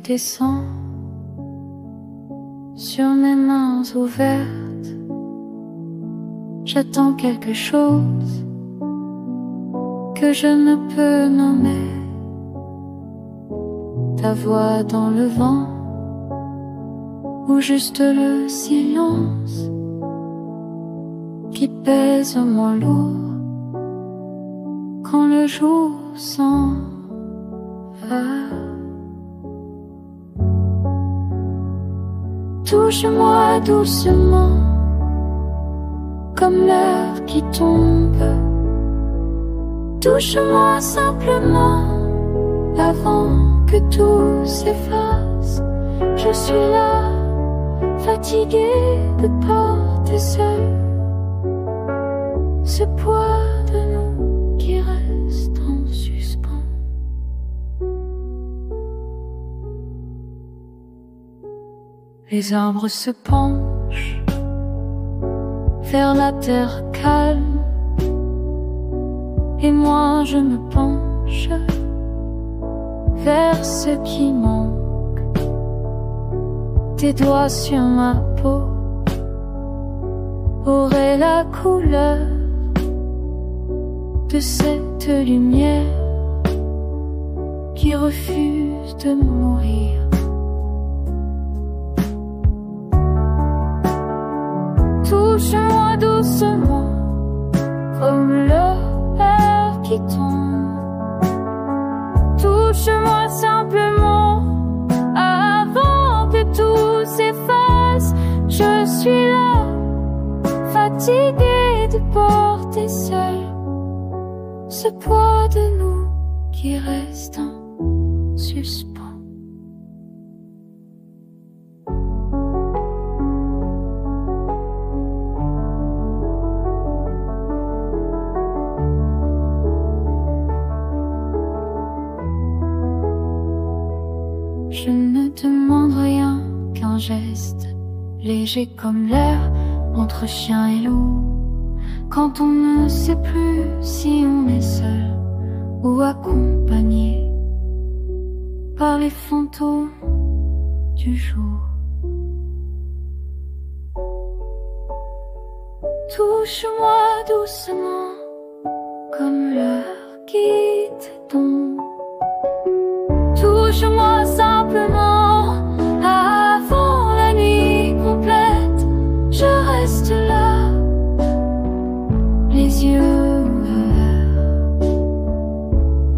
soleil descend sur mes mains ouvertes. J'attends quelque chose que je ne peux nommer. Ta voix dans le vent ou juste le silence qui pèse moins lourd quand le jour s'en va. Touche-moi doucement comme l'heure qui tombe. Touche-moi simplement avant que tout s'efface. Je suis là, fatigué de porter seul ce poids de nous qui reste en suspens. Les arbres se penchent vers la terre calme, et moi je me penche vers ce qui manque. Tes doigts sur ma peau auraient la couleur de cette lumière qui refuse de mourir. Touche-moi doucement comme l'heure qui tombe. Touche-moi simplement avant que tout s'efface. Je suis là, fatigué de porter seul ce poids de nous qui reste en suspens. Je ne demande rien qu'un geste léger comme l'air entre chien et loup. Quand on ne sait plus si on est seul ou accompagné par les fantômes du jour. Touche-moi doucement comme l'heure qui tombe. Touche-moi simplement avant la nuit complète. Je reste là, les yeux ouverts,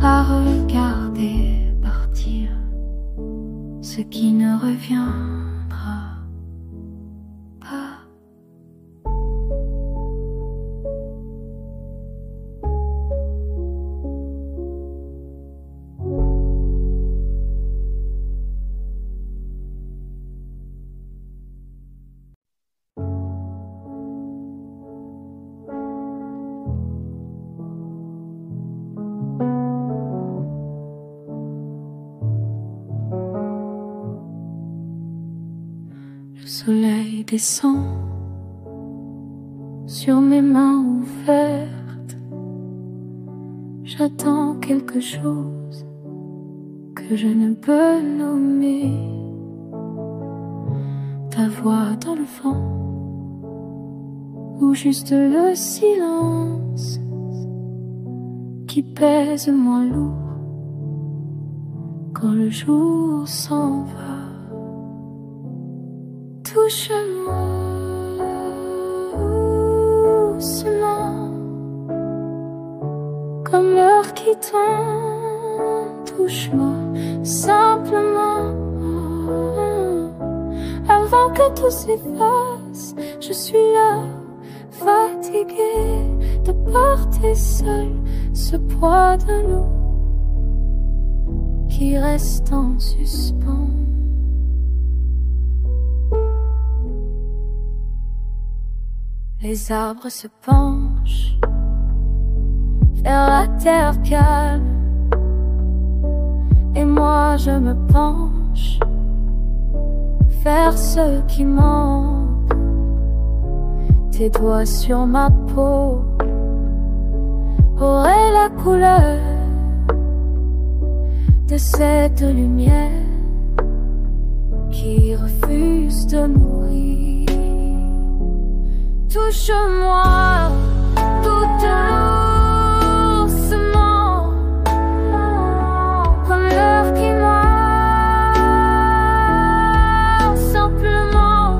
à regarder partir ce qui ne reviendra pas. Le soleil descend sur mes mains ouvertes. J'attends quelque chose que je ne peux nommer. Ta voix dans le vent ou juste le silence qui pèse moins lourd quand le jour s'en va. Touche-moi doucement comme l'heure qui tombe. Touche-moi simplement avant que tout s'efface. Je suis là, fatigué de porter seul ce poids de nous qui reste en suspens. Les arbres se penchent vers la terre calme, et moi je me penche vers ce qui manque. Tes doigts sur ma peau auraient la couleur de cette lumière touche-moi tout doucement, comme l'heure qui meurt simplement.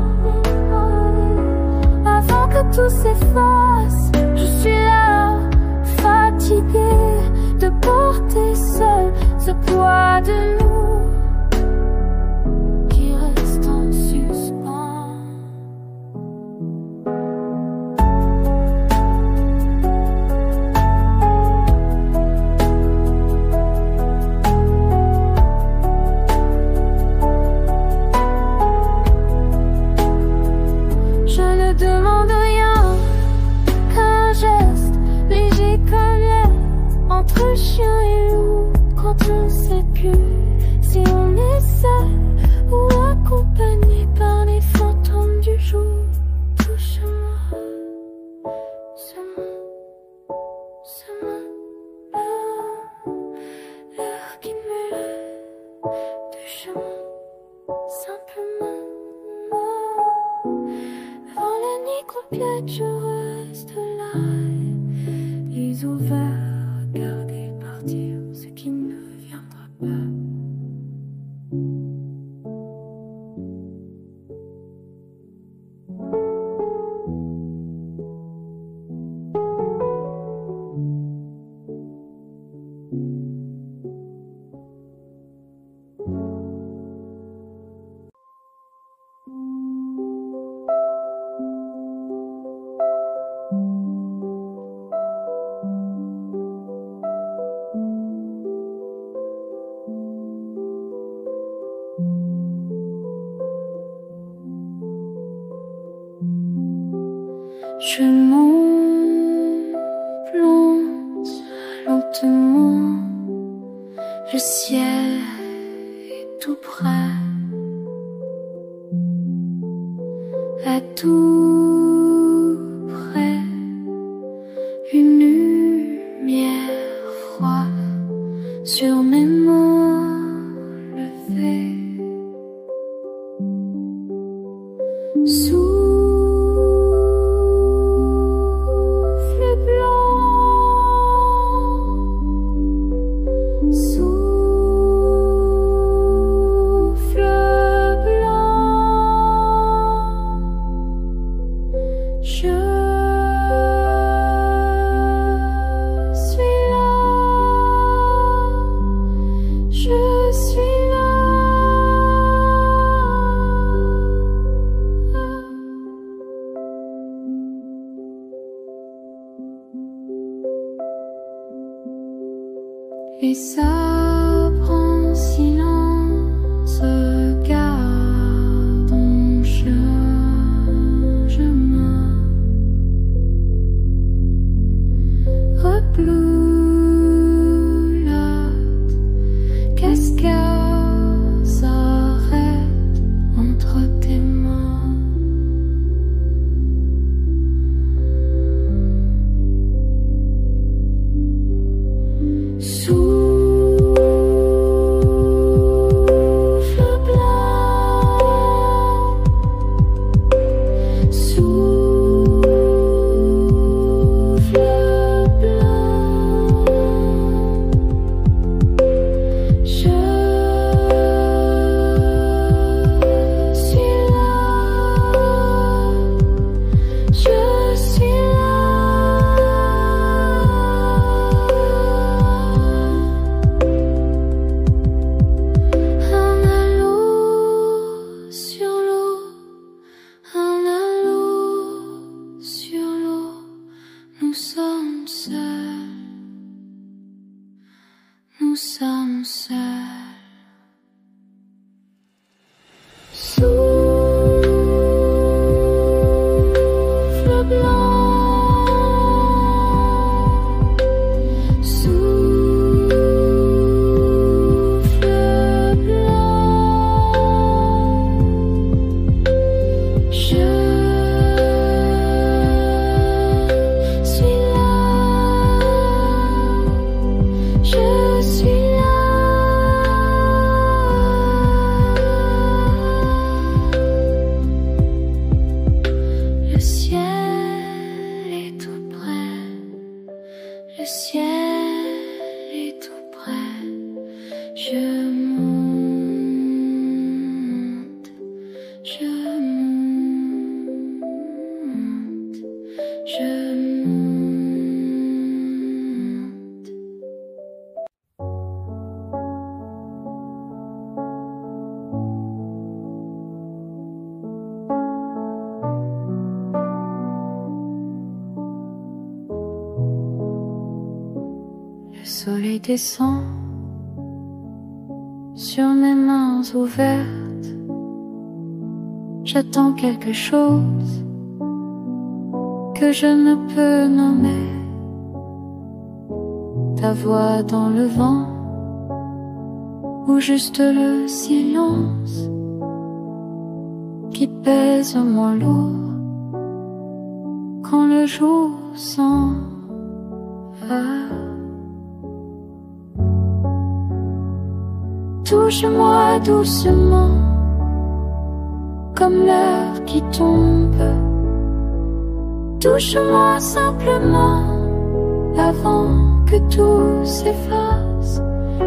Avant que tout s'efface, je suis là, fatiguée de porter seul ce poids de nous qui reste en suspens. Je ne demande rien qu'un geste léger comme l'air entre chien et loup. Quand on ne sait plus si on est seul ou accompagné par les fantômes du jour. Touche-moi, ce monde, l'heure qui me lève. Touche-moi, simplement. Avant la nuit complète, je reste là, les ouverts, regarder partir ce qui ne viendra pas. Je m'enplonge lentement, le ciel est tout près, à tout près, une lumière froide sur mes mains levées. Et ça prend silence, regarde ton chemin, rebloulotte, cascade s'arrête entre tes mains. Sous soleil descend sur mes mains ouvertes. J'attends quelque chose que je ne peux nommer. Ta voix dans le vent ou juste le silence qui pèse moins lourd quand le jour s'en va. Touche-moi doucement comme l'heure qui tombe. Touche-moi simplement avant que tout s'efface.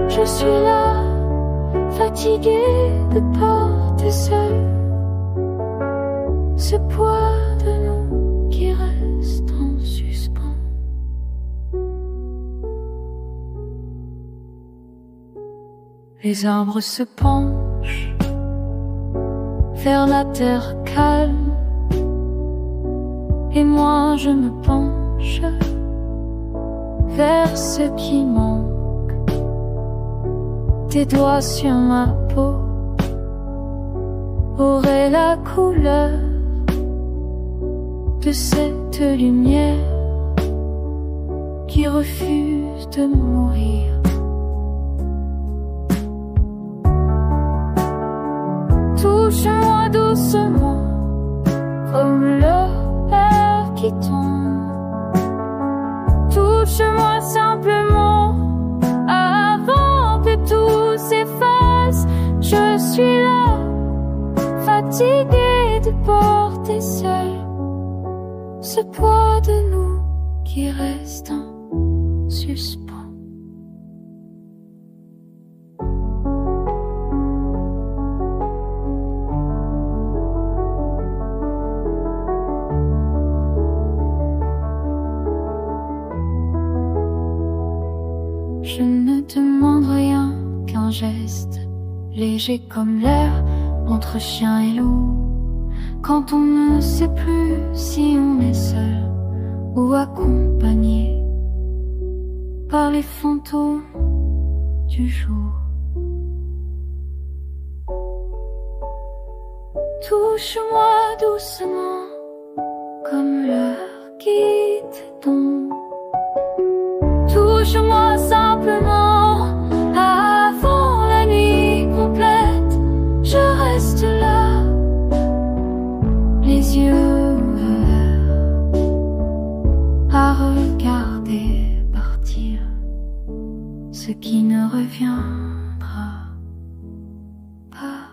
Je suis là, fatigué de porter seul ce poids de nous qui reste en suspens. Les arbres se penchent vers la terre calme, et moi je me penche vers ce qui manque. Tes doigts sur ma peau auraient la couleur de cette lumière qui refuse de mourir. Touche-moi doucement comme l'heure qui tombe. Touche-moi simplement avant que tout s'efface. Je suis là, fatigué de porter seul ce poids de nous qui reste en suspens. Je ne demande rien qu'un geste léger comme l'air entre chien et loup. Quand on ne sait plus si on est seul ou accompagné par les fantômes du jour. Touche-moi doucement comme l'heure qui tombe. Touche-moi simplement avant la nuit complète. Je reste là, les yeux ouverts, à regarder partir ce qui ne reviendra pas.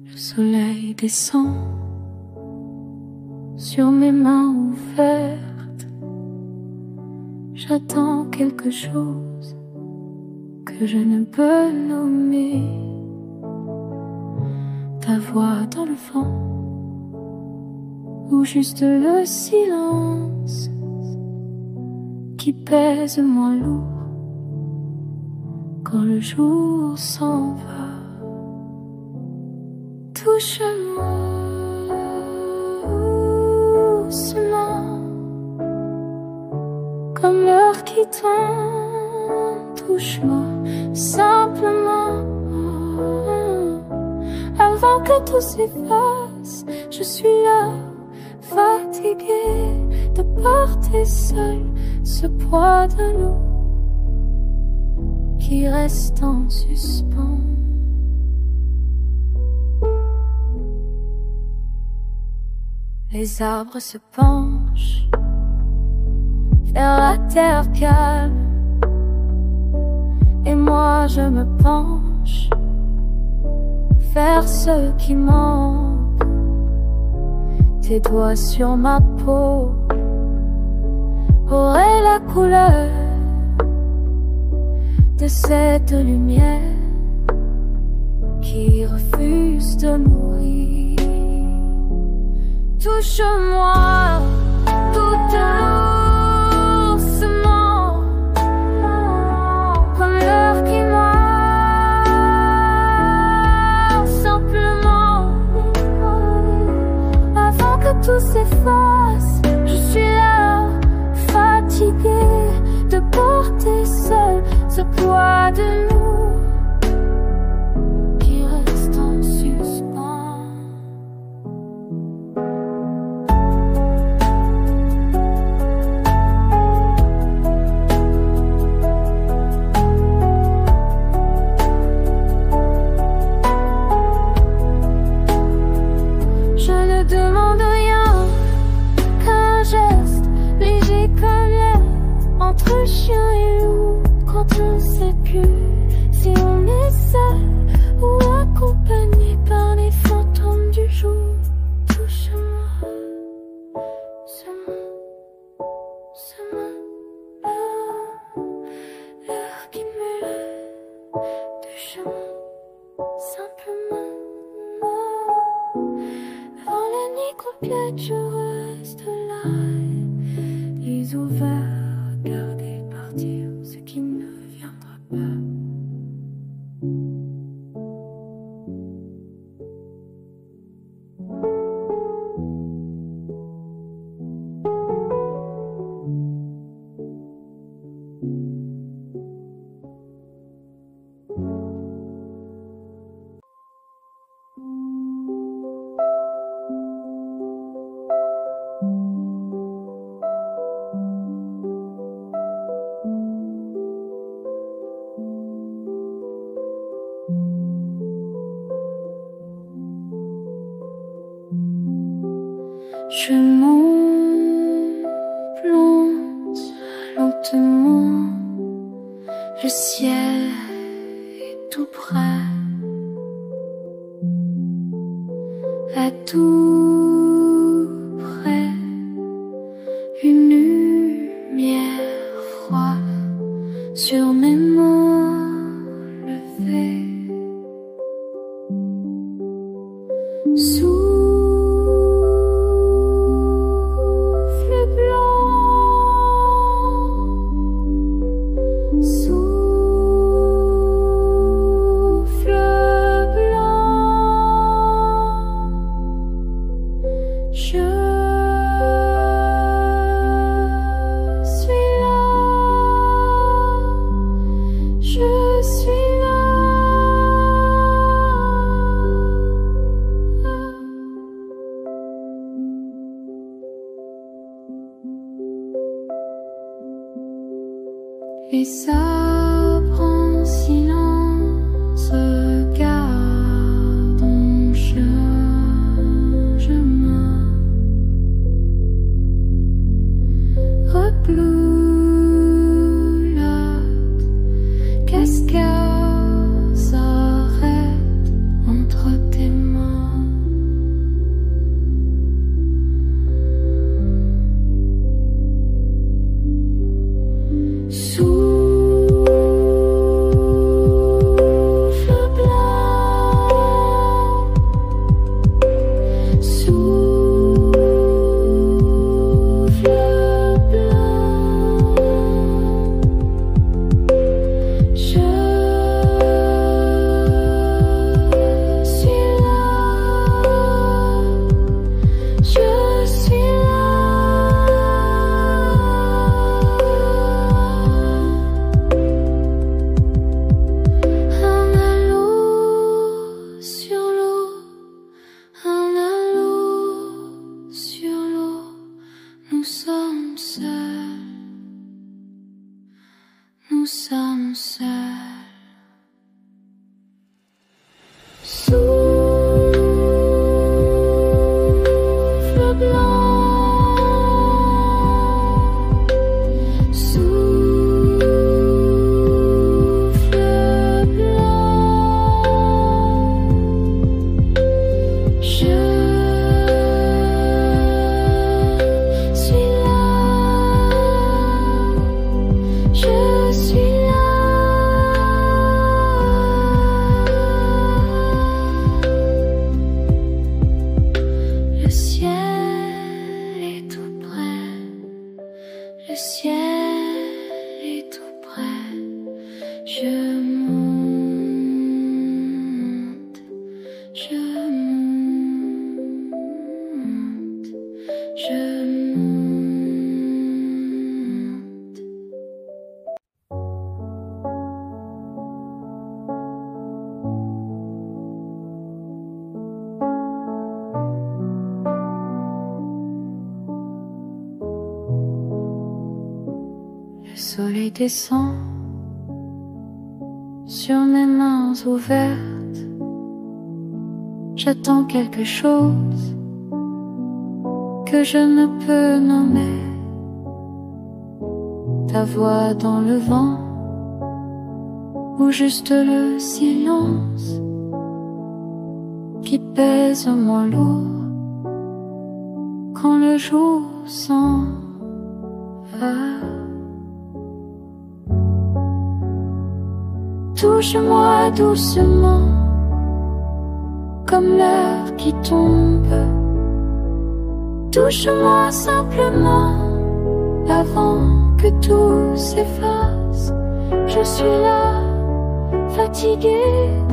Le soleil descend sur mes mains ouvertes. J'attends quelque chose que je ne peux nommer. Ta voix dans le vent ou juste le silence qui pèse moins lourd quand le jour s'en va. Touche-moi doucement comme l'heure qui tombe. Touche-moi simplement avant que tout s'efface. Je suis là, fatigué de porter seul ce poids de l'eau qui reste en suspens. Les arbres se penchent vers la terre calme, et moi je me penche vers ce qui manque. Tes doigts sur ma peau auraient la couleur de cette lumière qui refuse de mourir. Touche-moi tout doucement, comme l'heure qui meurt simplement. Avant que tout s'efface, je suis là, fatiguée de porter seul ce poids de nous qui reste en suspens. Je ne demande rien qu'un geste léger comme l'air entre chien et loup. Quand on sait plus si on est seul ou accompagné par les fantômes du jour. Touche-moi, ce monde, l'heure qui me lève. Touche-moi, simplement. Avant la nuit complète, je reste là, les ouverts, regarder partir ce qui ne viendra pas. Je m'enplante lentement, le ciel est tout près, à tout près, une lumière froide sur mes mains levées. Et ça prend silence, regarde ton chemin, rebloulotte, cascade s'arrête entre tes mains. Sous ciel est tout près. Je monte, je monte, je monte. Le soleil descend sur mes mains ouvertes. J'attends quelque chose que je ne peux nommer. Ta voix dans le vent ou juste le silence qui pèse moins lourd quand le jour s'en va. Touche-moi doucement, comme l'heure qui tombe. Touche-moi simplement, avant que tout s'efface. Je suis là, fatigué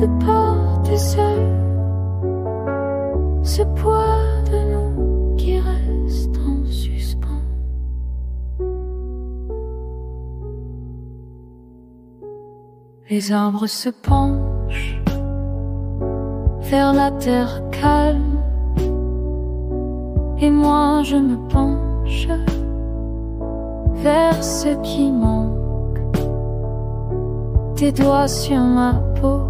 de porter seul ce poids de nous qui reste en suspens. Les arbres se penchent vers la terre calme, et moi je me penche vers ce qui manque. Tes doigts sur ma peau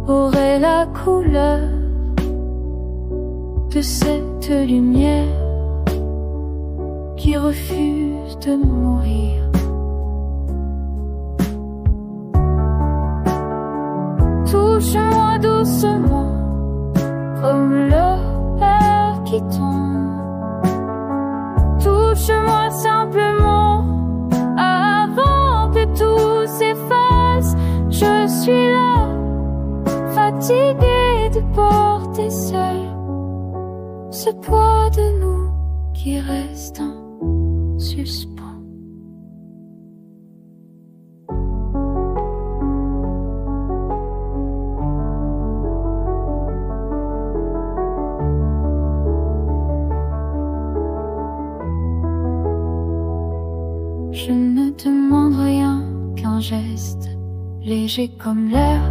auraient la couleur de cette lumière qui refuse de mourir. Touche-moi doucement, comme l'heure qui tombe. Touche-moi simplement, avant que tout s'efface. Je suis là, fatigué de porter seul ce poids de nous qui reste en suspens. Je ne demande rien qu'un geste léger comme l'air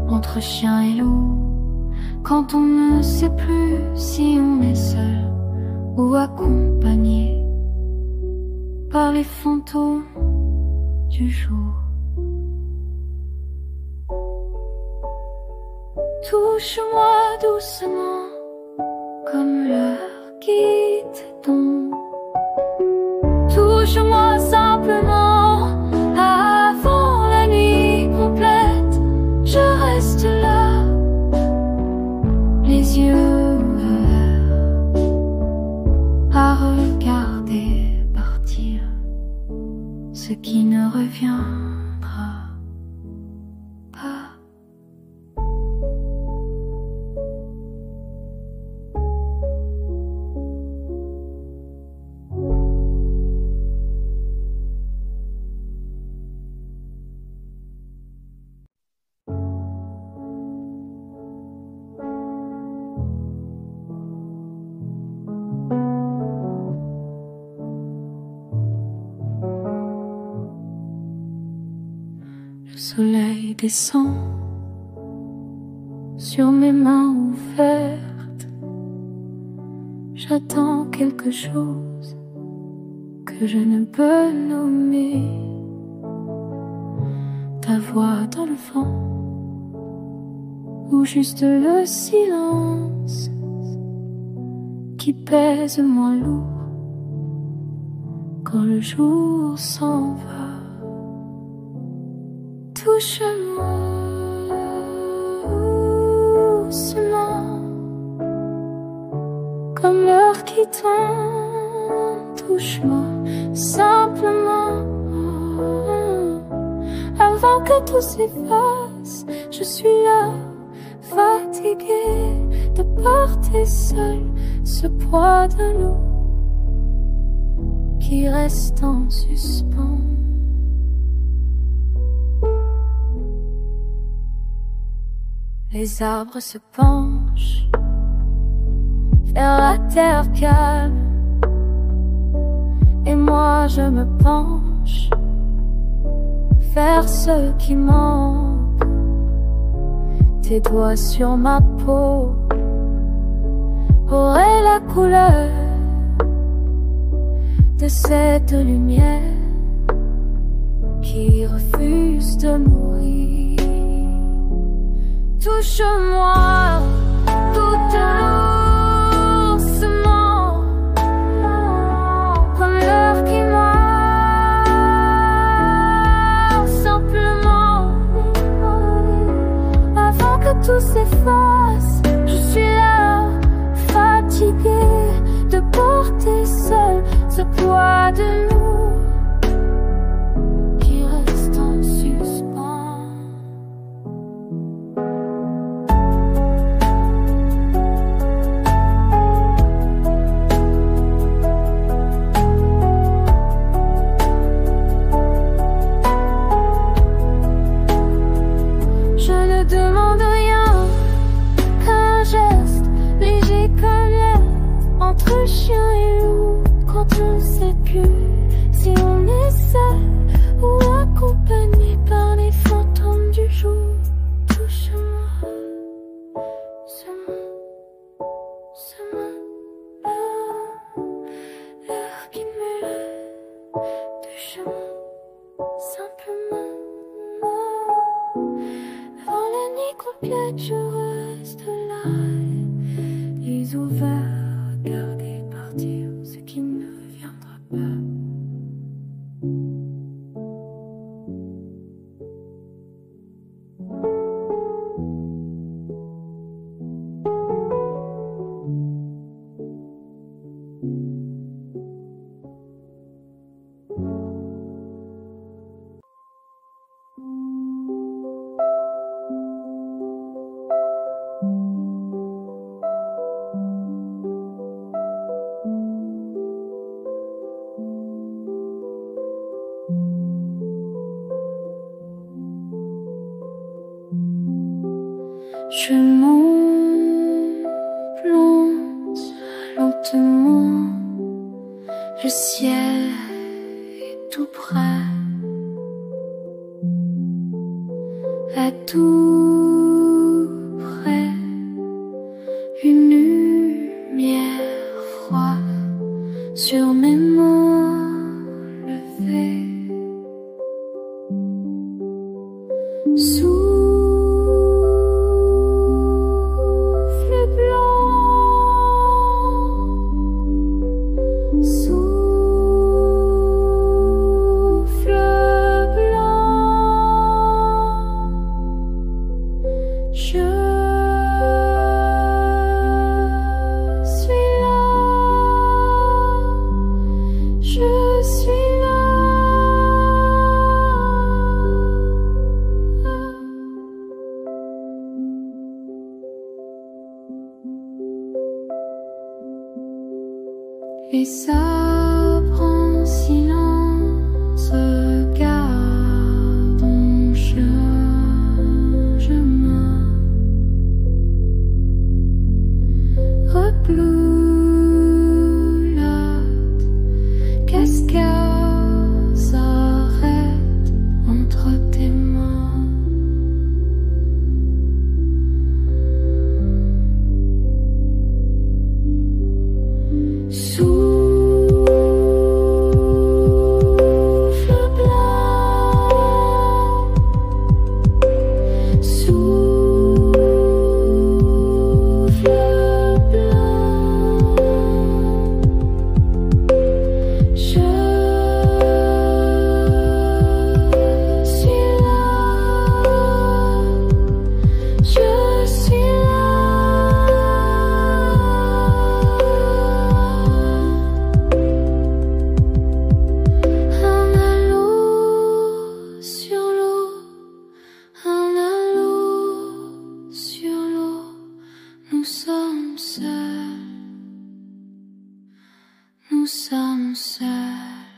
entre chien et loup. Quand on ne sait plus si on est seul ou accompagné par les fantômes du jour. Touche-moi doucement comme l'heure qui t'étombe. Touche-moi simplement avant la nuit complète. Je reste là, les yeux ouverts, à regarder partir ce qui ne reviendra pas. Le soleil descend sur mes mains ouvertes. J'attends quelque chose que je ne peux nommer. Ta voix dans le vent ou juste le silence qui pèse moins lourd quand le jour s'en va. Touche-moi doucement comme l'heure qui tombe. Touche-moi simplement avant que tout s'efface. Je suis là, fatigué de porter seul ce poids de nous qui reste en suspens. Les arbres se penchent vers la terre calme, et moi je me penche vers ce qui manque. Tes doigts sur ma peau auraient la couleur de cette lumière qui refuse de mourir. Touche-moi tout doucement, comme l'heure qui meurt simplement. Avant que tout s'efface, je suis là, fatiguée de porter seul ce poids de nous qui reste en suspens. Je ne demande rien qu'un geste léger comme l'air entre chien et loup. Quand on ne sait plus si on est seul ou accompagné par les fantômes du jour. Touche-moi, ce monde, l'heure qui me lève. Touche-moi, simplement. Avant la nuit complète, je reste là, les ouverts, regarder partir ce qui ne viendra pas. Je m'enplante lentement, le ciel est tout près, à tout près, une lumière froide sur mes mains levées. Les arbres en silence regardent mon chemin, rebloulotte, cascade s'arrête entre tes mains. Nous sommes seuls.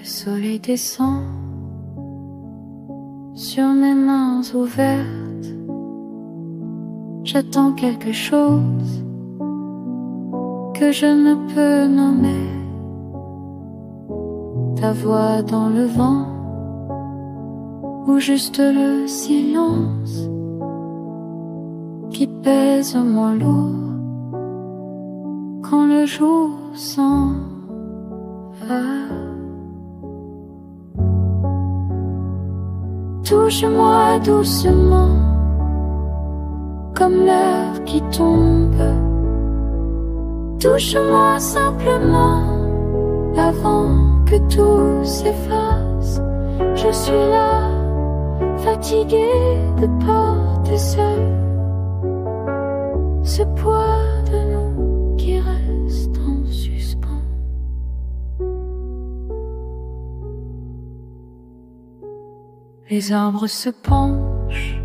soleil descend sur mes mains ouvertes. J'attends quelque chose que je ne peux nommer. Ta voix dans le vent ou juste le silence qui pèse moins lourd quand le jour s'en va. Touche-moi doucement comme l'heure qui tombe. Touche-moi simplement avant que tout s'efface. Je suis là, fatigué de porter seul ce poids de nous qui reste en suspens. Les arbres se penchent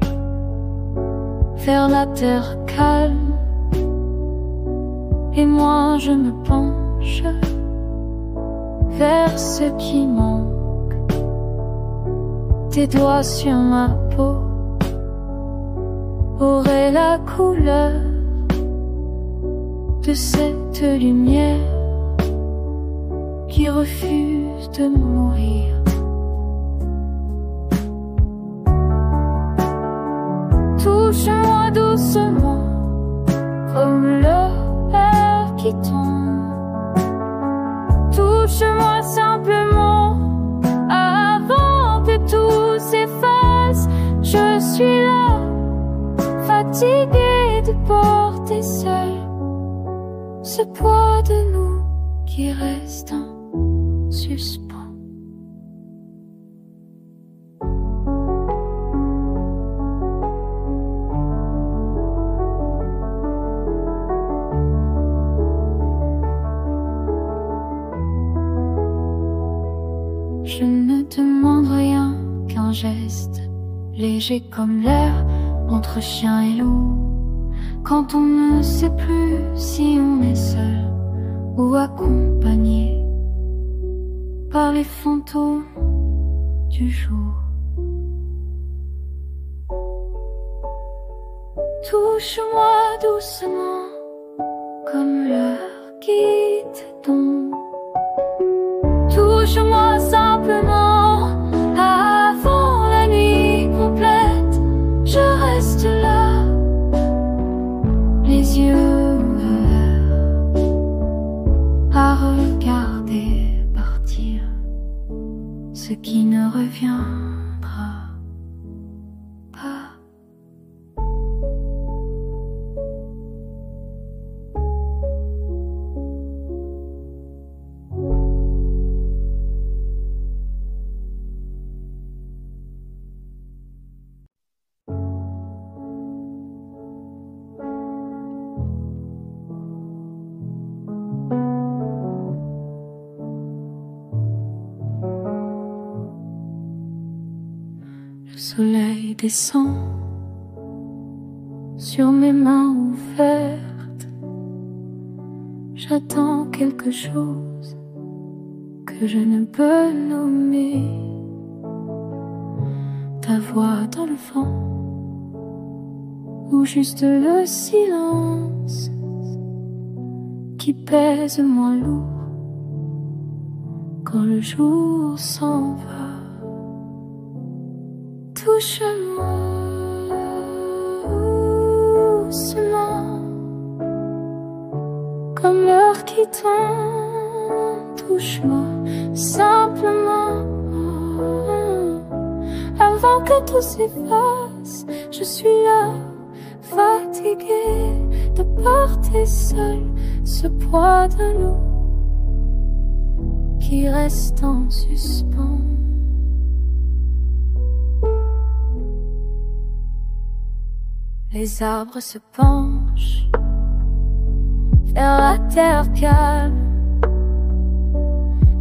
vers la terre calme, et moi je me penche vers ce qui manque. Tes doigts sur ma peau auraient la couleur de cette lumière qui refuse de mourir. Touche-moi doucement comme l'heure qui tombe. Touche-moi simplement avant que tout s'efface. Je suis là, fatigué de porter seul ce poids de nous qui reste en suspens. Je ne demande rien qu'un geste léger comme l'air entre chien et loup. Quand on ne sait plus si on est seul ou accompagné par les fantômes du jour. Touche-moi doucement comme l'heure qui te tombe. Touche-moi simplement avant la nuit complète. Je reste là, les yeux ouverts, à regarder partir ce qui ne reviendra pas. Le soleil descend sur mes mains ouvertes. J'attends quelque chose que je ne peux nommer. Ta voix dans le vent ou juste le silence qui pèse moins lourd quand le jour s'en va. Touche-moi doucement comme l'heure qui tombe. Touche-moi simplement avant que tout s'efface. Je suis là, fatigué de porter seul ce poids de l'eau qui reste en suspens. Les arbres se penchent vers la terre calme,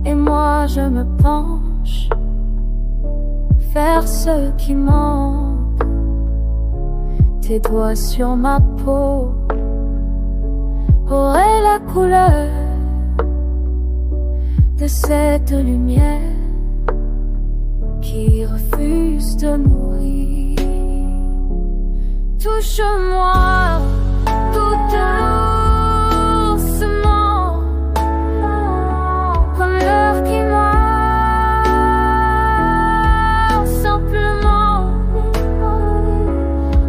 et moi je me penche vers ce qui manque. Tes doigts sur ma peau auraient la couleur de cette lumière qui refuse de mourir. Touche-moi tout doucement, comme l'heure qui meurt simplement.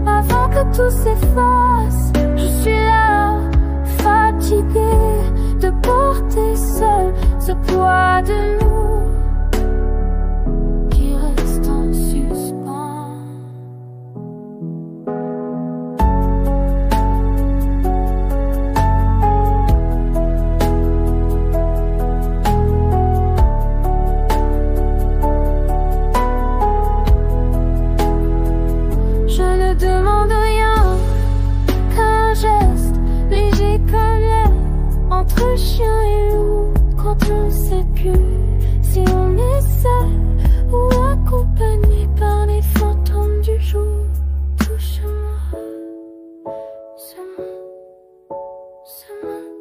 Avant que tout s'efface, je suis là, fatiguée de porter seul ce poids de nous qui reste en suspens. Je ne demande rien qu'un geste léger comme l'air entre chien et loup. Quand on sait plus si on est seul ou accompagné par les fantômes du jour. Touche-moi, ce monde,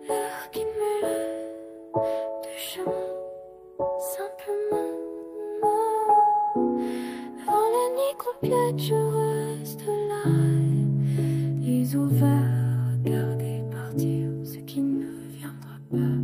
l'heure qui me lève du chemin, simplement. Avant la nuit complète, je reste là, les ouverts, regarder partir ce qui ne viendra pas.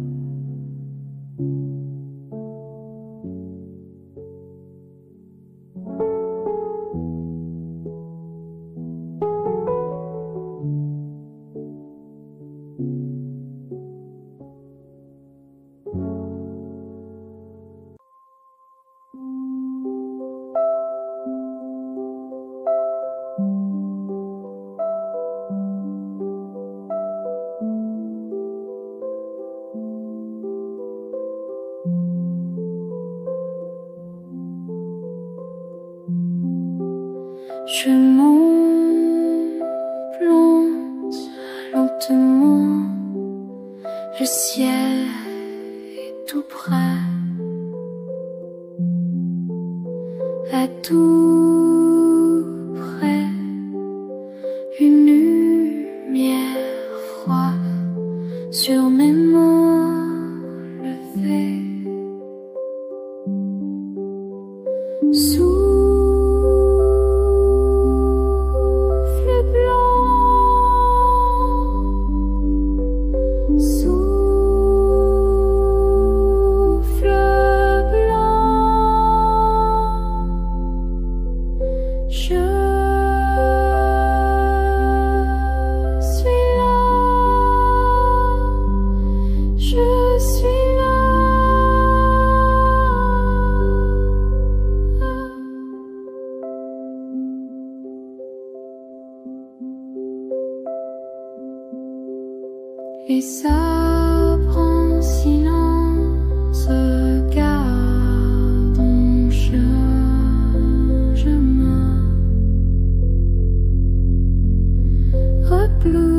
Je m'enfonce lentement, le ciel est tout près, à tout près, une lumière froide sur mes mains levées. Et ça prend silence, regarde mon chemin, rebloulotte,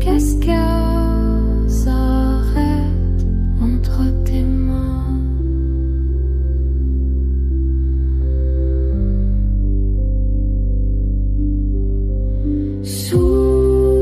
cascade s'arrête entre tes mains. Sous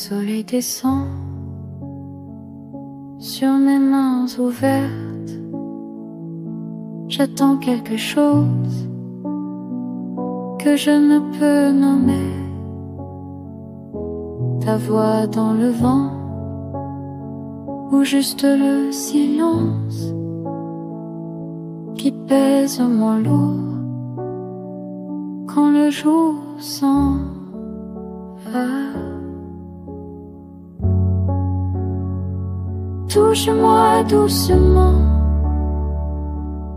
soleil descend sur mes mains ouvertes. J'attends quelque chose que je ne peux nommer. Ta voix dans le vent ou juste le silence qui pèse moins lourd quand le jour s'en va. Touche-moi doucement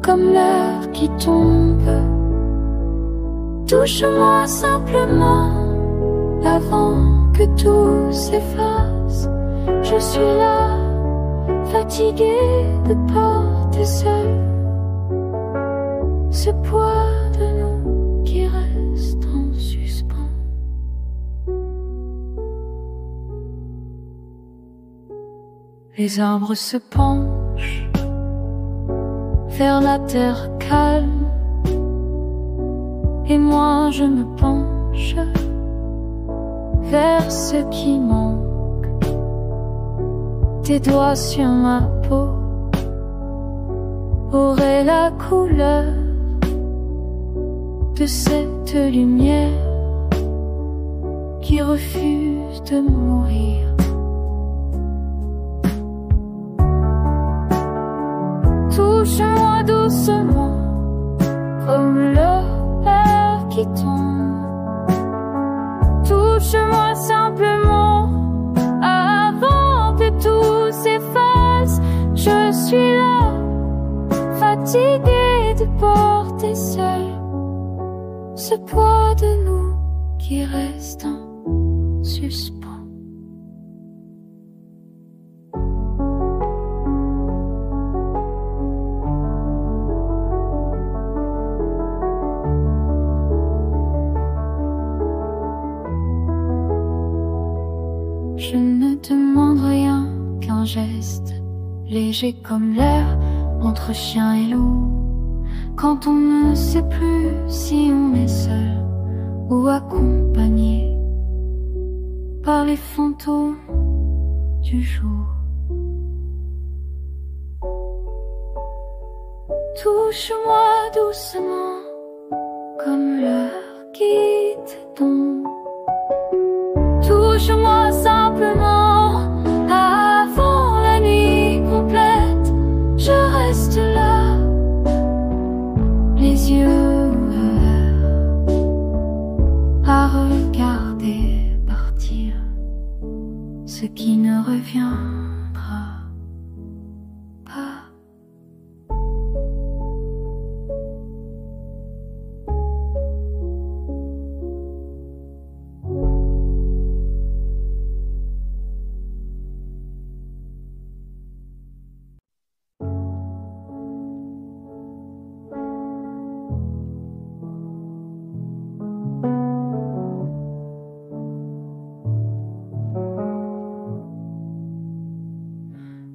comme l'heure qui tombe. Touche-moi simplement avant que tout s'efface. Je suis là, fatigué de porter seul ce poids de nous qui reste en suspens. Les arbres se penchent vers la terre calme, et moi je me penche vers ce qui manque. Tes doigts sur ma peau auraient la couleur de cette lumière qui refuse de mourir. Touche-moi doucement comme l'heure qui tombe. Touche-moi simplement avant que tout s'efface. Je suis là, fatigué de porter seul ce poids de nous qui reste en suspens. Je ne demande rien qu'un geste léger comme l'air entre chien et loup. Quand on ne sait plus si on est seul ou accompagné par les fantômes du jour. Touche-moi doucement comme l'heure qui tombe. Touche-moi simplement avant la nuit complète. Je reste là, les yeux ouverts, à regarder partir ce qui ne reviendra pas.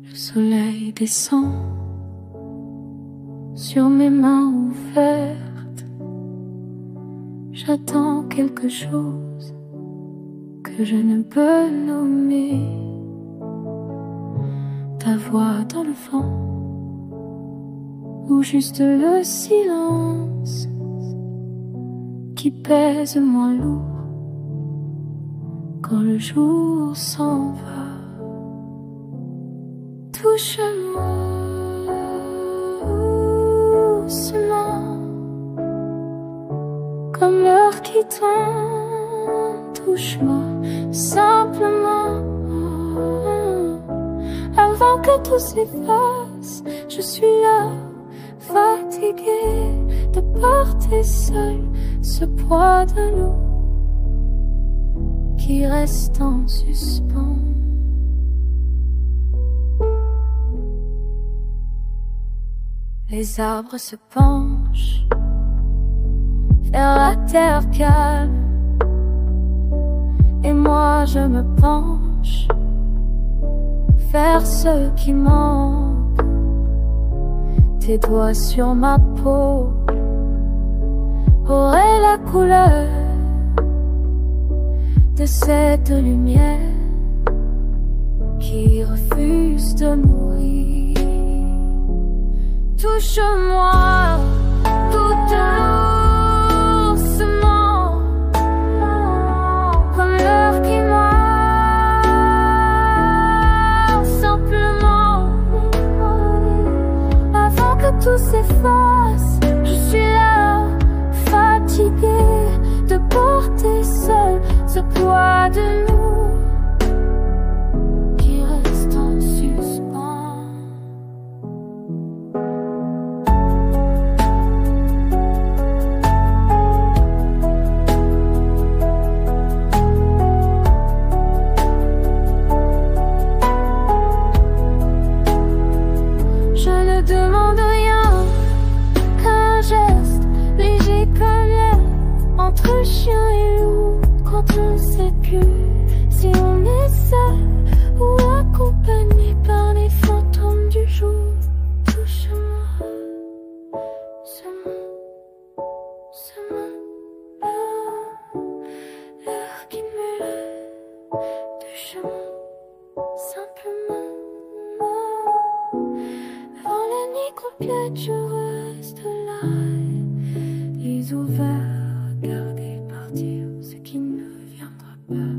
Le soleil descend sur mes mains ouvertes. J'attends quelque chose que je ne peux nommer. Ta voix dans le vent ou juste le silence qui pèse moins lourd quand le jour s'en va. Touche-moi doucement comme l'heure qui tombe. Touche-moi simplement avant que tout s'efface. Je suis là, fatigué de porter seul ce poids de l'eau qui reste en suspens. Les arbres se penchent vers la terre calme, et moi je me penche vers ce qui manque. Tes doigts sur ma peau auraient la couleur de cette lumière qui refuse de mourir. Touche-moi tout doucement, comme l'heure qui meurt simplement. Avant que tout s'efface, je suis là, fatiguée de porter seul ce poids de nous qui reste en suspens. Je ne demande rien qu'un geste léger comme l'air entre chien et loup. Quand on ne sait plus si on est seul ou accompagné par les fantômes du jour. Touche-moi, ce monde, l'heure qui me lève. Touche-moi, simplement. Avant la nuit complète, je reste là, les ouverts, regarder partir ce qui ne viendra pas.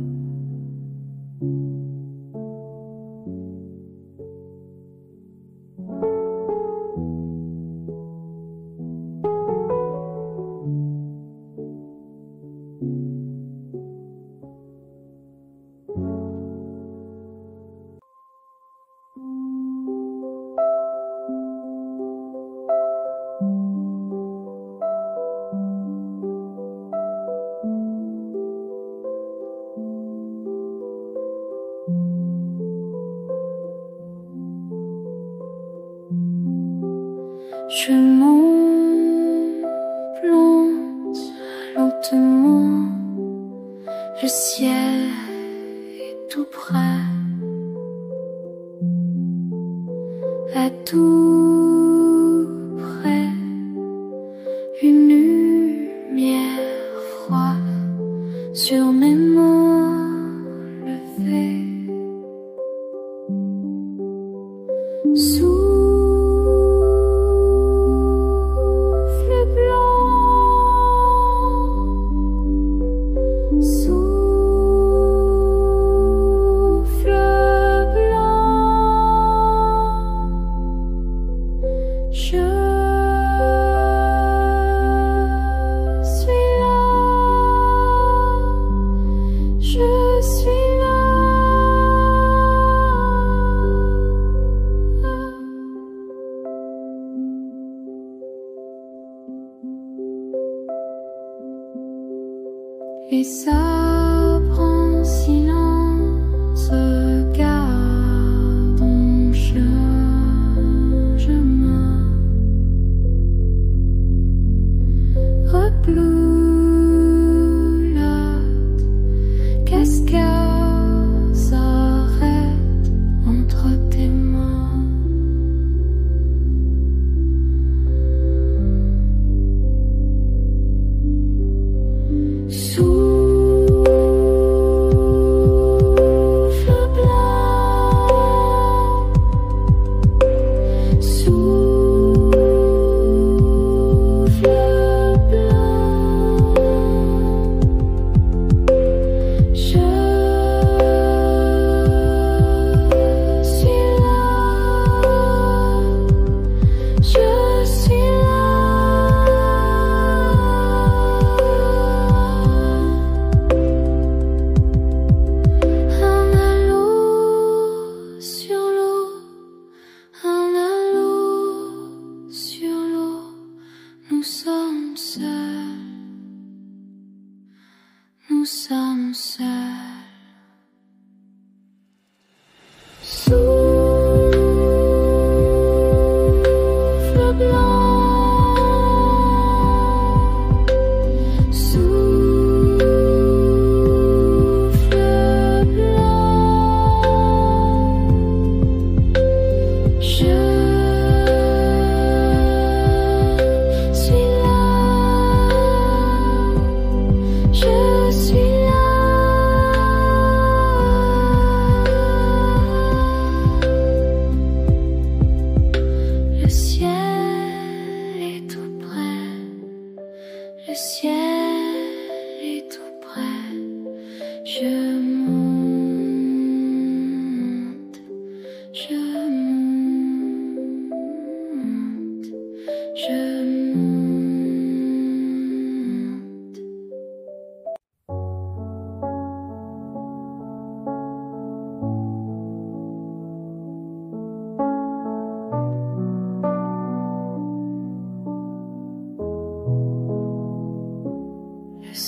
Je m'enplante lentement, le ciel est tout près, à tout près, une lumière froide sur mes mains levées. Les arbres en silence regardent mon chemin, rebloulotte, cascade s'arrête entre tes mains. Sous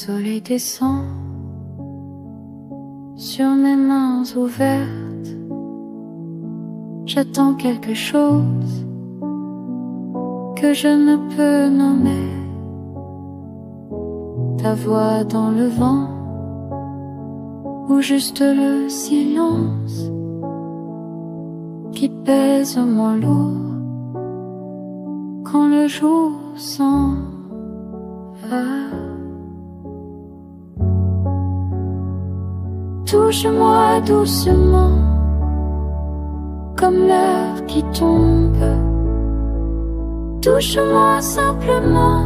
soleil descend sur mes mains ouvertes. J'attends quelque chose que je ne peux nommer. Ta voix dans le vent ou juste le silence qui pèse moins lourd quand le jour s'en va. Touche-moi doucement comme l'heure qui tombe. Touche-moi simplement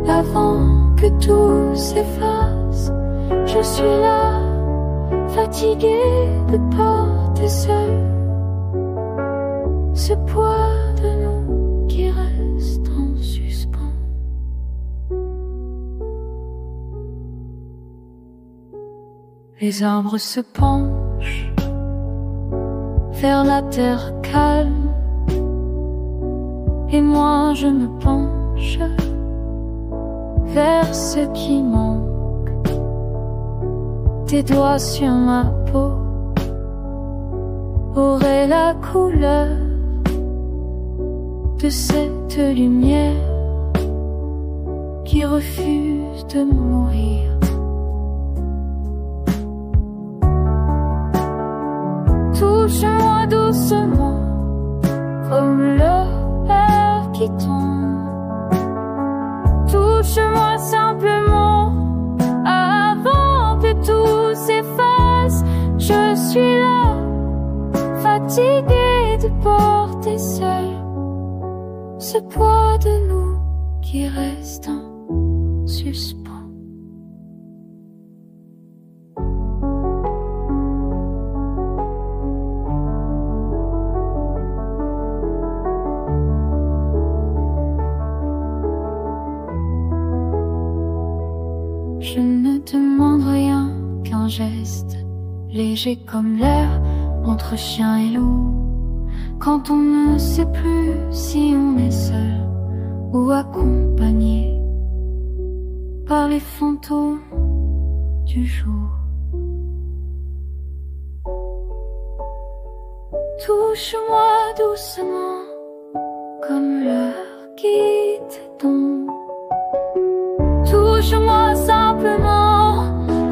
avant que tout s'efface. Je suis là, fatigué de porter seul ce poids de nous qui reste en suspens. Les arbres se penchent vers la terre calme, et moi je me penche vers ce qui manque. Tes doigts sur ma peau auraient la couleur de cette lumière qui refuse de mourir. Touche-moi doucement comme l'heure qui tombe. Touche-moi simplement avant que tout s'efface. Je suis là, fatigué de porter seul ce poids de nous qui reste en suspens. Je ne demande rien qu'un geste léger comme l'air entre chien et loup. Quand on ne sait plus si on est seul ou accompagné par les fantômes du jour. Touche-moi doucement comme l'heure qui t'étombe. Touche-moi simplement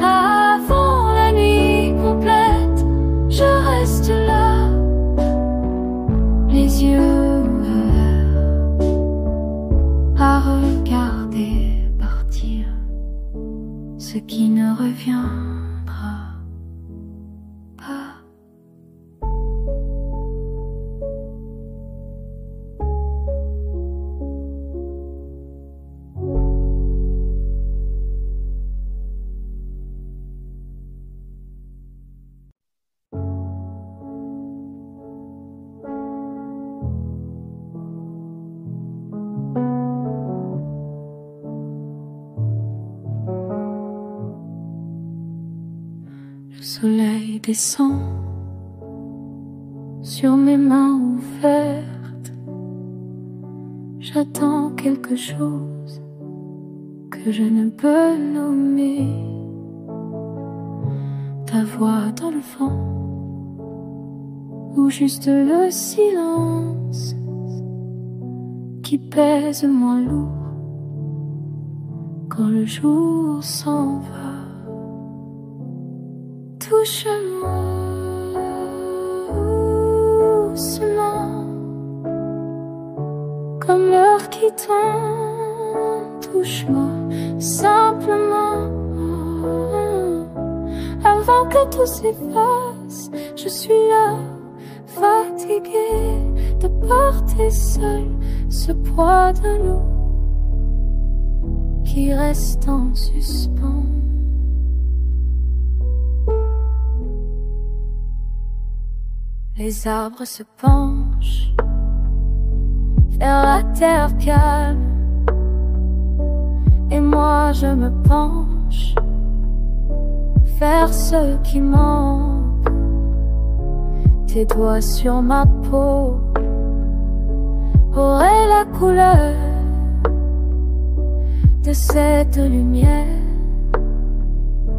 avant la nuit complète. Je reste là, les yeux ouverts, à regarder partir ce qui ne reviendra pas. Le soleil descend sur mes mains ouvertes. J'attends quelque chose que je ne peux nommer. Ta voix dans le vent ou juste le silence qui pèse moins lourd quand le jour s'en va. Touche-moi doucement comme l'heure qui tombe. Touche-moi simplement avant que tout s'efface. Je suis là, fatigué de porter seul ce poids de l'eau qui reste en suspens. Les arbres se penchent vers la terre calme, et moi je me penche vers ce qui manque. Tes doigts sur ma peau auraient la couleur de cette lumière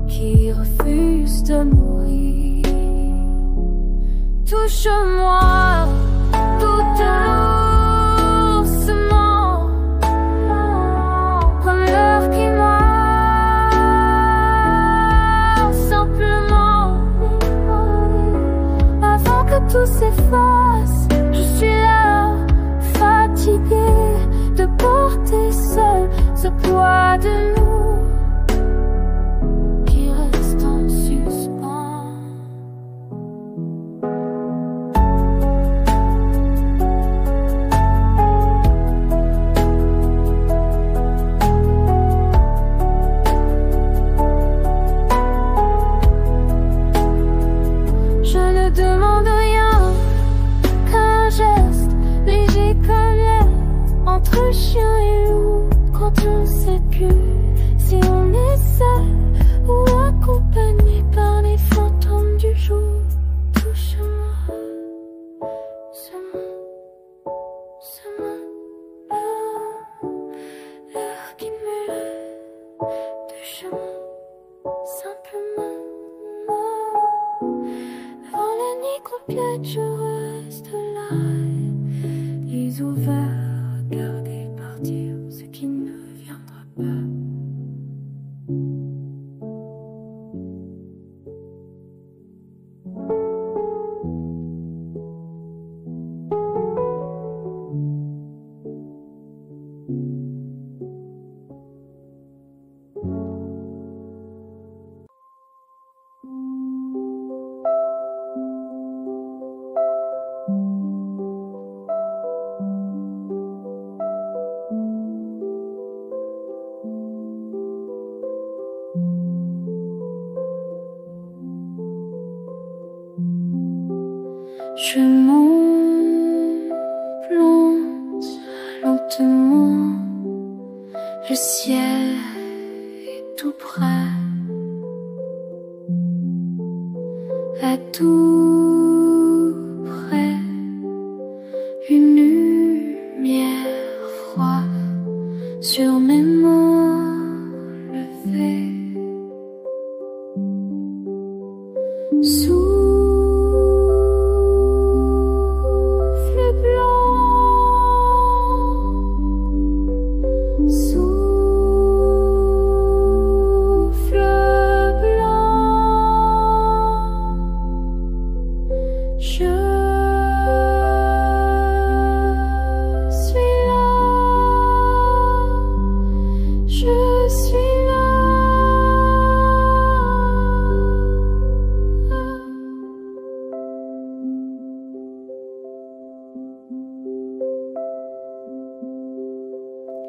qui refuse de mourir. Touche-moi tout doucement, comme l'heure qui meurt simplement. Avant que tout s'efface, je suis là, fatiguée de porter seul ce poids de nous qui reste en suspens. Je ne demande rien qu'un geste léger comme l'air entre chien et loup. Quand on ne sait plus si on est seul ou accompagné par les fantômes du jour. Touche-moi, ce monde, l'heure qui me lève. Touche-moi, simplement. Avant la nuit complète, je reste là, les ouverts, regarder partir ce qui ne viendra pas. Je m'enplante lentement, le ciel est tout près, à tout près, une lumière froide sur mes mains levées.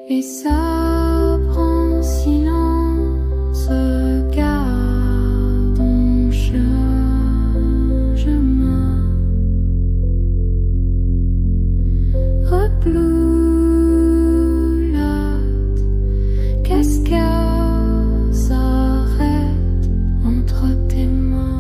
Les arbres en silence regardent mon chemin, rebloulotte, cascade s'arrête entre tes mains.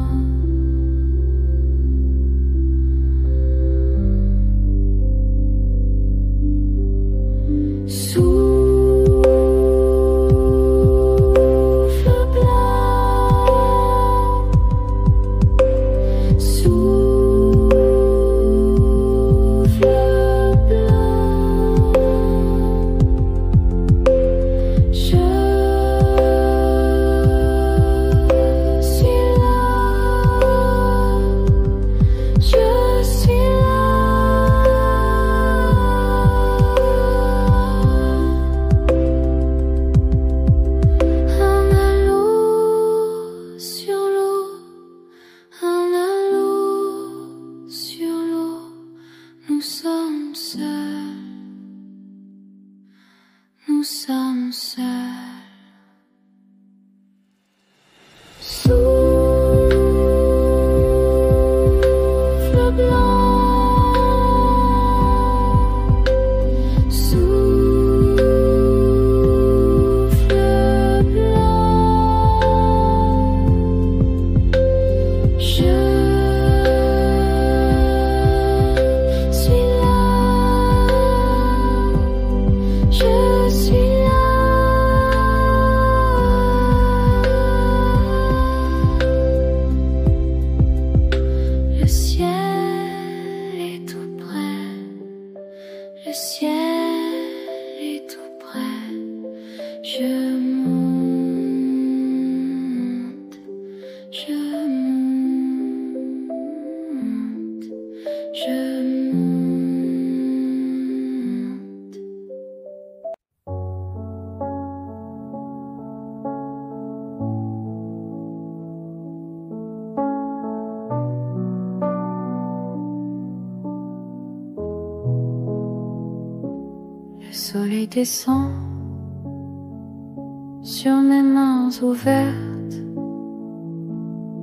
Nous sommes seuls. Souffle blanc, souffle blanc, je suis là, je suis là. Le ciel est tout près, je monte, je monte, je monte. Le soleil descend sur mes mains ouvertes.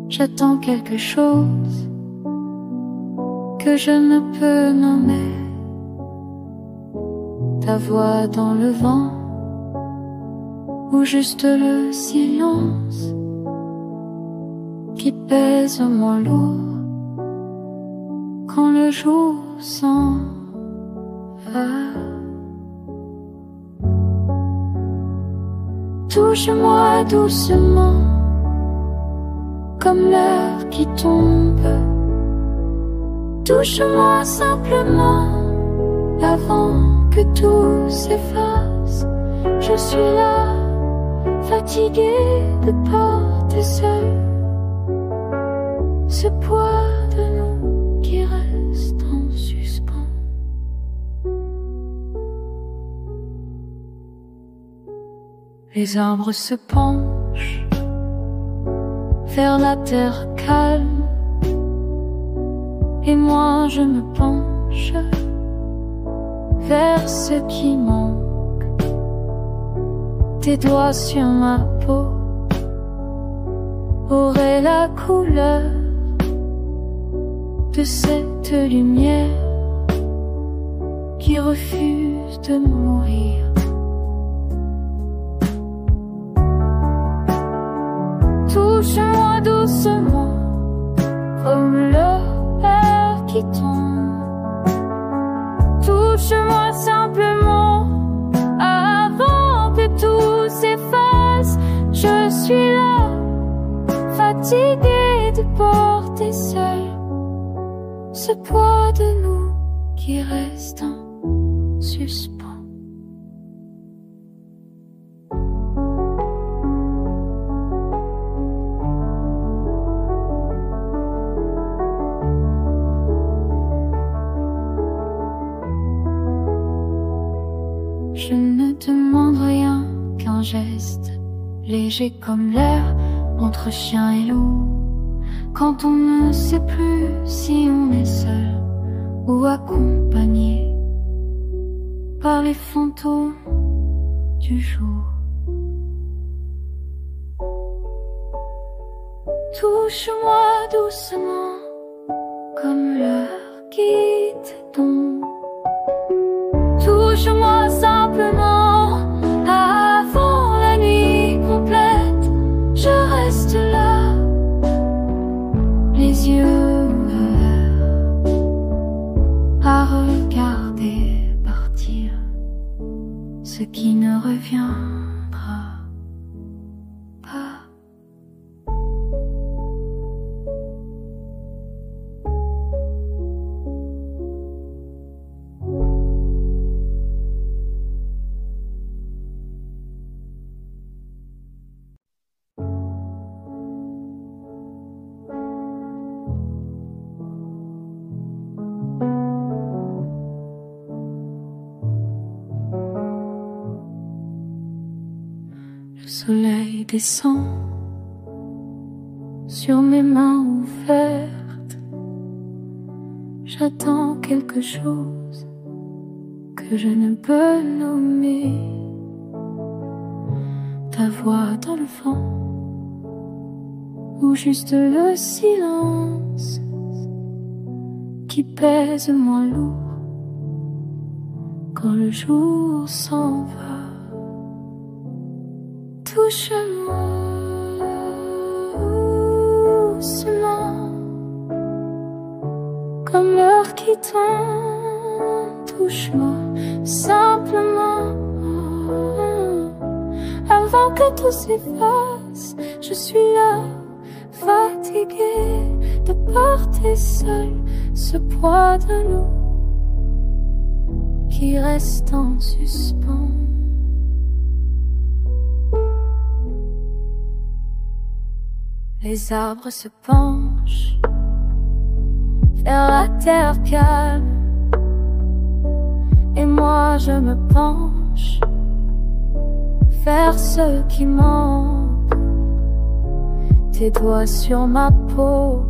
J'attends quelque chose que je ne peux nommer. Ta voix dans le vent ou juste le silence qui pèse moins lourd quand le jour s'en va. Touche-moi doucement, comme l'heure qui tombe. Touche-moi simplement, avant que tout s'efface. Je suis là, fatigué de porter seul ce poids de nous qui reste en suspens. Les arbres se penchent vers la terre calme, et moi je me penche vers ce qui manque. Tes doigts sur ma peau auraient la couleur de cette lumière qui refuse de mourir. Touche-moi doucement, comme l'heure qui tombe. Touche-moi simplement, avant que tout s'efface. Je suis là, fatigué de porter seul ce poids de nous qui reste en suspens. Je ne demande rien qu'un geste léger comme l'air entre chien et loup. Quand on ne sait plus si on est seul ou accompagné par les fantômes du jour. Touche-moi doucement comme l'heure qui tombe. Touche-moi simplement avant la nuit complète. Je reste là, les yeux ouverts, à regarder partir ce qui ne reviendra pas. Le soleil descend sur mes mains ouvertes. J'attends quelque chose que je ne peux nommer. Ta voix dans le vent ou juste le silence qui pèse moins lourd quand le jour s'en va. Touche-moi doucement comme l'heure qui tombe. Touche-moi simplement avant que tout s'efface. Je suis là, fatigué de porter seul ce poids de nous qui qui reste en suspens. Les arbres se penchent vers la terre calme, et moi je me penche vers ce qui manque. Tes doigts sur ma peau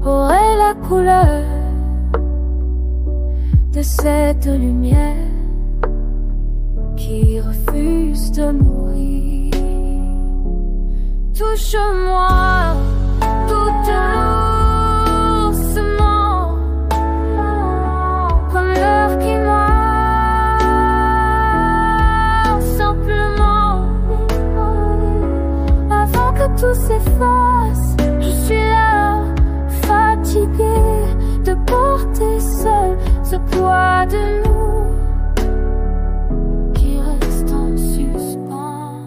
auraient la couleur de cette lumière qui refuse de mourir. Touche-moi tout doucement, comme l'heure qui meurt simplement. Avant que tout s'efface, je suis là, fatigué de porter seul ce poids de nous qui reste en suspens.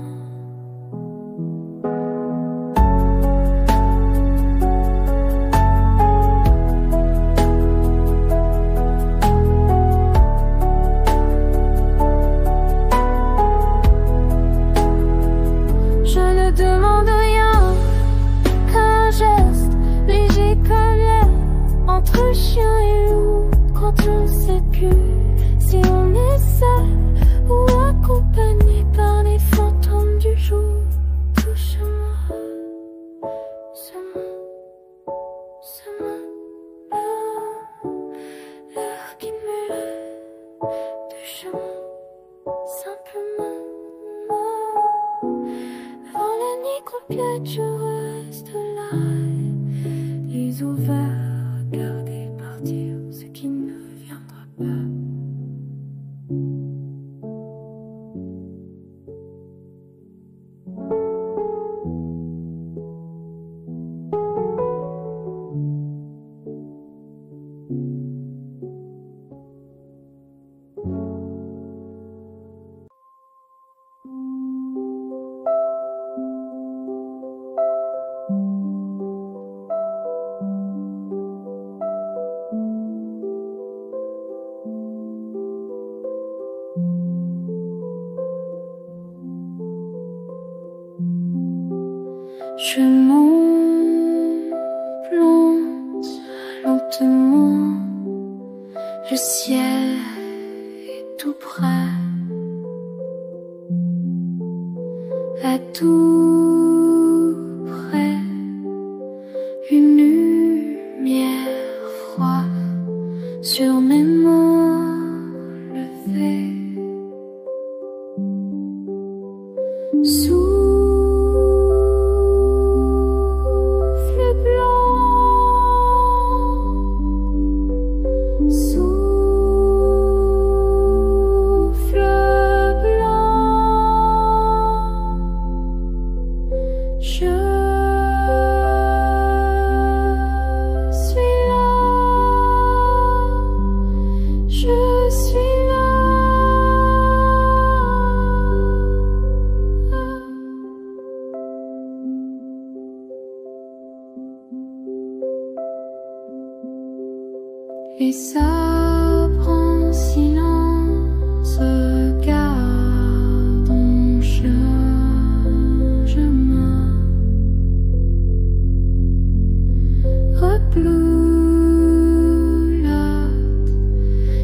Je ne demande rien qu'un geste léger comme l'air entre chien et loup. Quand on ne sait plus si on est seul ou accompagné par les fantômes du jour. Touche-moi, seulement l'heure qui me lève. Touche-moi, simplement. Avant la nuit complète, je reste là, les ouverts, regarder partir ce qui ne viendra pas. Je m'enplante lentement, le ciel est tout près, à tout près, une lumière froide sur mes mains levées. Les arbres en silence regardent mon chemin, rebloulotte,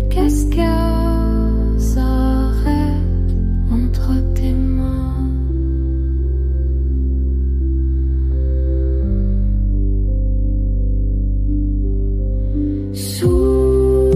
cascade s'arrête entre tes mains. Sous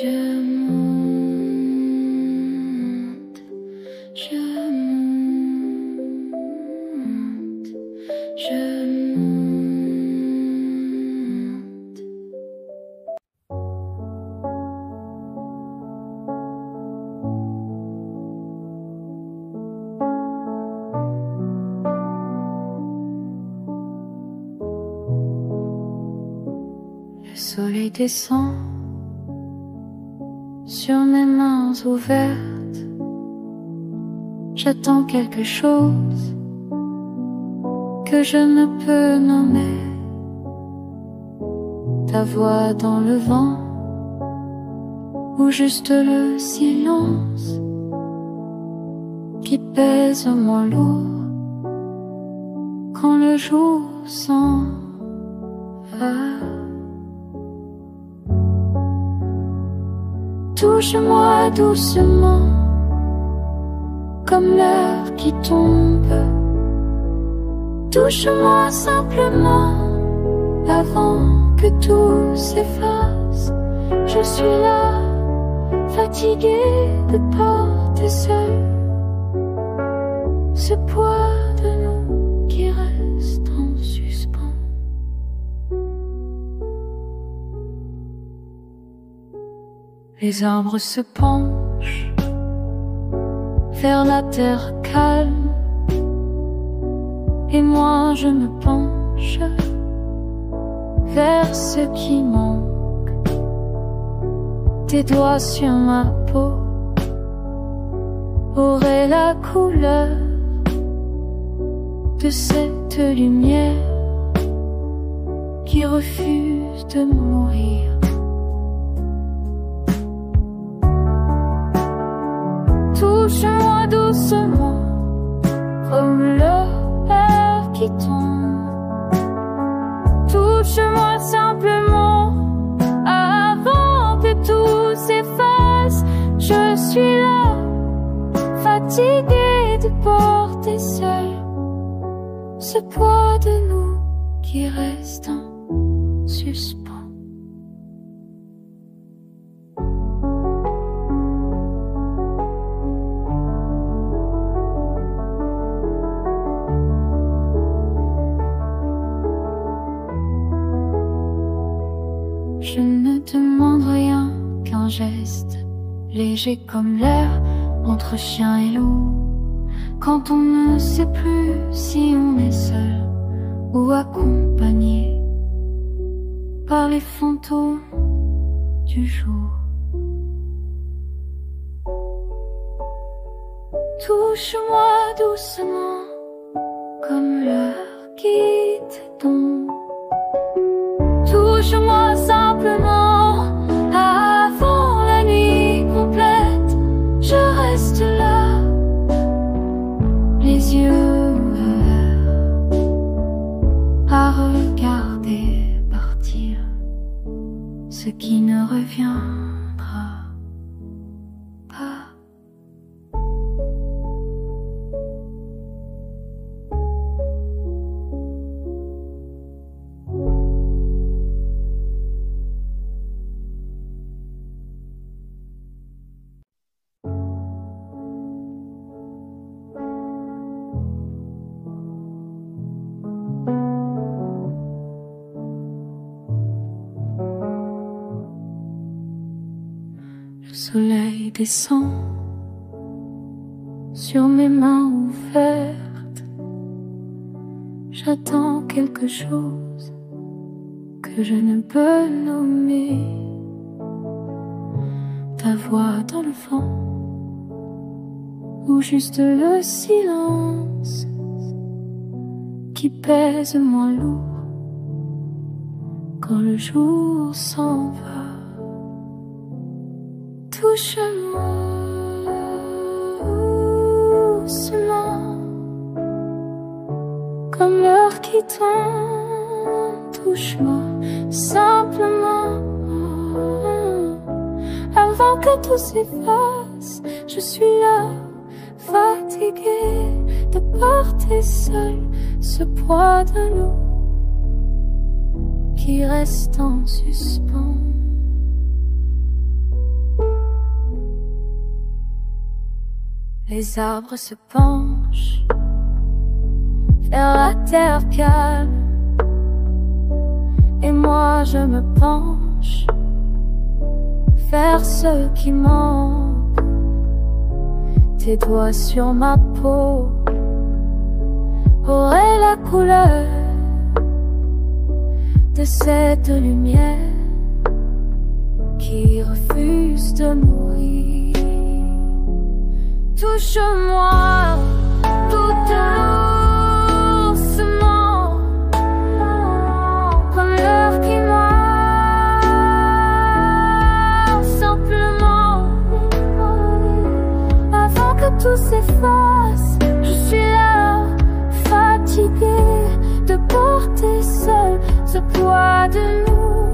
Je monte, je monte, je monte. Le soleil descend sur mes mains ouvertes. J'attends quelque chose que je ne peux nommer. Ta voix dans le vent, ou juste le silence qui pèse moins lourd quand le jour s'en va. Touche-moi doucement, comme l'heure qui tombe. Touche-moi simplement, avant que tout s'efface. Je suis là, fatigué de porter seul ce poids de nous qui reste en suspens. Les arbres se penchent vers la terre calme, et moi je me penche vers ce qui manque. Tes doigts sur ma peau auraient la couleur de cette lumière qui refuse de mourir. Touche-moi doucement, comme l'heure qui tombe. Touche-moi simplement, avant que tout s'efface. Je suis là, fatigué de porter seul ce poids de nous qui reste en suspens. Je ne demande rien qu'un geste léger comme l'air entre chien et loup. Quand on ne sait plus si on est seul ou accompagné par les fantômes du jour. Touche-moi doucement comme l'heure qui tombe. Touche-moi simplement avant la nuit complète. Je reste là, les yeux ouverts, à regarder partir ce qui ne reviendra pas. Le soleil descend sur mes mains ouvertes. J'attends quelque chose que je ne peux nommer. Ta voix dans le vent, ou juste le silence qui pèse moins lourd quand le jour s'en va. Touche-moi doucement, comme l'heure qui tombe. Touche-moi simplement, avant que tout s'efface. Je suis là, fatigué de porter seul ce poids de l'eau qui reste en suspens. Les arbres se penchent vers la terre calme, et moi je me penche vers ce qui manque. Tes doigts sur ma peau auraient la couleur de cette lumière qui refuse de mourir. Touche-moi tout doucement, comme l'heure qui meurt simplement. Avant que tout s'efface, je suis là, fatigué de porter seul ce poids de nous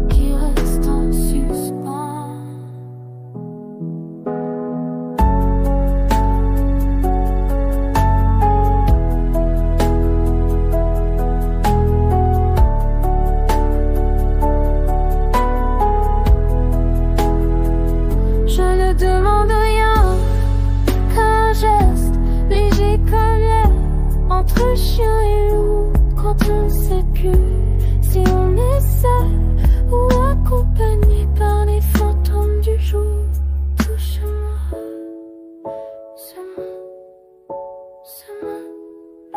qui reste en suspens. Je ne demande rien qu'un geste léger comme l'air entre chien et loup. Quand on ne sait plus si on est seul ou accompagné par les fantômes du jour. Touche-moi, ce monde,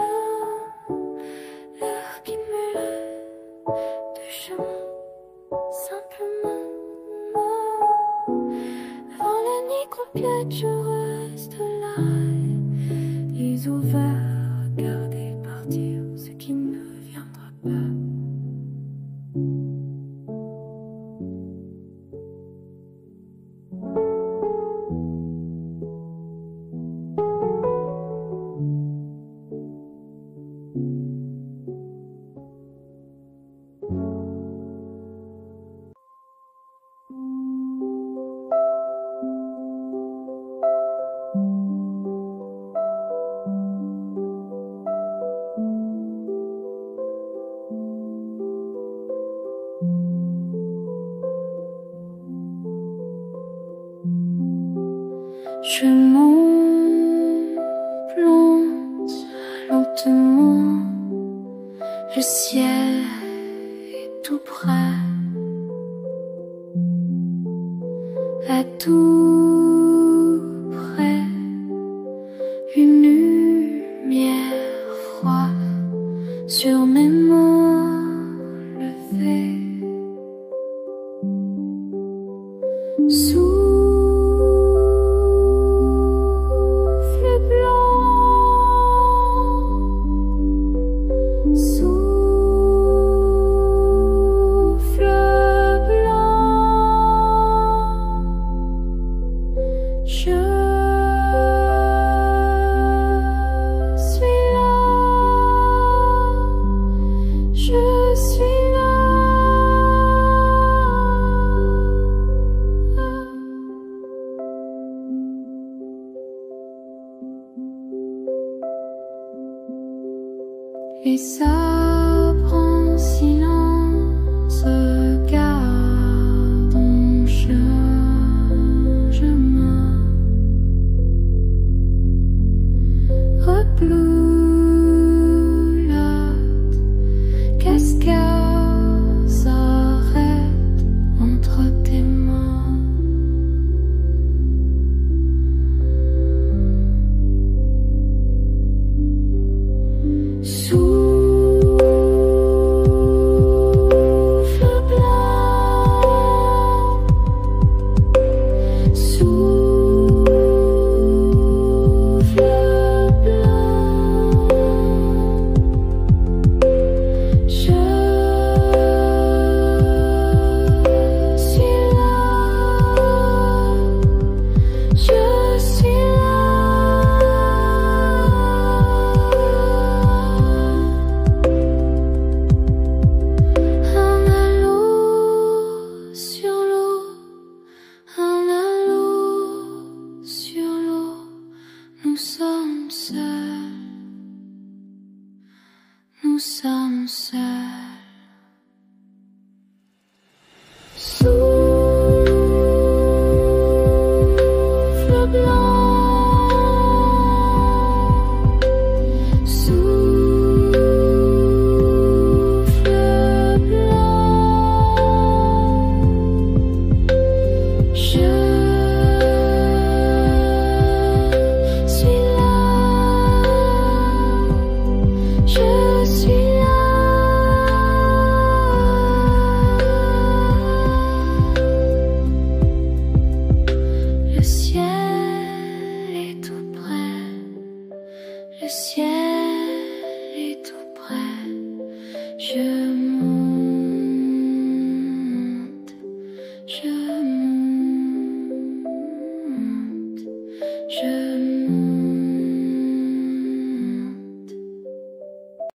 l'heure qui me lève. Touche-moi, simplement, avant la nuit complète, je reste là, les ouverts, regarder partir ce qui ne viendra pas. Je m'enplante lentement, le ciel est tout près, à tout près, une lumière froide sur mes mains levées. Les arbres en silence regardent mon chemin, rebloulotte, cascade s'arrête entre tes mains. Sous Le ciel est tout près, je monte, je monte, je